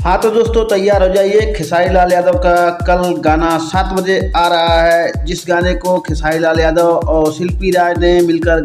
हाँ तो दोस्तों तैयार हो जाइए। खेसारी लाल यादव का कल गाना 7 बजे आ रहा है, जिस गाने को खेसारी लाल यादव और शिल्पी राज ने मिलकर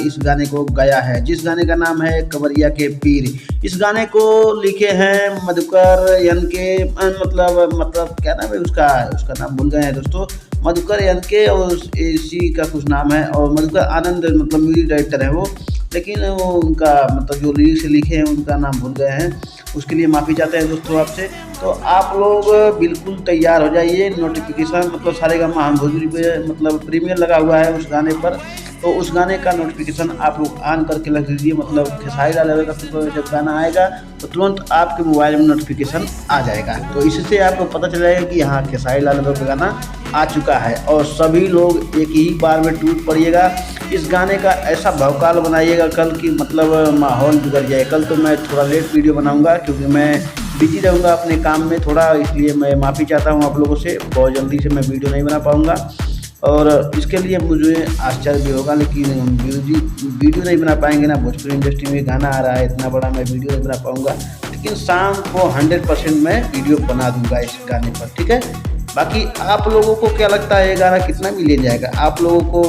इस गाने को गाया है, जिस गाने का नाम है कवरिया के पीर। इस गाने को लिखे हैं मधुकर यन के मतलब क्या नाम है उसका नाम भूल गए हैं दोस्तों। मधुकर यन के और इसी का कुछ नाम है, और मधुकर आनंद मतलब म्यूजिक डायरेक्टर है वो, लेकिन वो उनका मतलब जो लिरिक्स लिखे हैं उनका नाम भूल गए हैं, उसके लिए माफ़ी चाहते हैं दोस्तों आपसे। तो आप लोग बिल्कुल तैयार हो जाइए। नोटिफिकेशन मतलब सारेगामा भोजपुरी पे मतलब प्रीमियर लगा हुआ है उस गाने पर, तो उस गाने का नोटिफिकेशन आप लोग ऑन करके रख दीजिए। मतलब खेसारी लाल यादव का जब गाना आएगा तो तुरंत आपके मोबाइल में नोटिफिकेशन आ जाएगा, तो इससे आपको पता चल जाएगा कि हाँ खेसारी लाल यादव का गाना आ चुका है। और सभी लोग एक ही बार में टूट पड़िएगा, इस गाने का ऐसा भौकाल बनाइएगा कल की मतलब माहौल बिगड़ जाए। कल तो मैं थोड़ा लेट वीडियो बनाऊंगा क्योंकि मैं बिजी रहूँगा अपने काम में थोड़ा, इसलिए मैं माफ़ी चाहता हूँ आप लोगों से। बहुत जल्दी से मैं वीडियो नहीं बना पाऊँगा और इसके लिए मुझे आश्चर्य भी होगा, लेकिन वीडियो नहीं बना पाएंगे ना। भोजपुरी इंडस्ट्री में गाना आ रहा है इतना बड़ा, मैं वीडियो नहीं बना पाऊँगा, लेकिन शाम को 100% मैं वीडियो बना दूँगा इस गाने पर, ठीक है। बाकी आप लोगों को क्या लगता है ये गाना कितना मिलियन जाएगा? आप लोगों को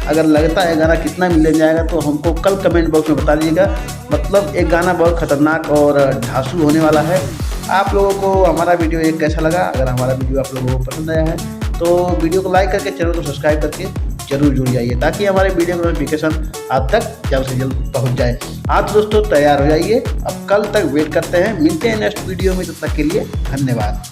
अगर लगता है गाना कितना मिलियन जाएगा तो हमको कल कमेंट बॉक्स में बता दीजिएगा। मतलब एक गाना बहुत खतरनाक और धांसू होने वाला है। आप लोगों को हमारा वीडियो एक कैसा लगा? अगर हमारा वीडियो आप लोगों को पसंद आया है तो वीडियो को लाइक करके चैनल को सब्सक्राइब करके जरूर जुड़ जाइए, ताकि हमारे वीडियो का नोटिफिकेशन आप तक जल्द से जल्द पहुंच जाए। आप दोस्तों तैयार हो जाइए, अब कल तक वेट करते हैं, मिलते हैं नेक्स्ट वीडियो में। तब तक के लिए धन्यवाद।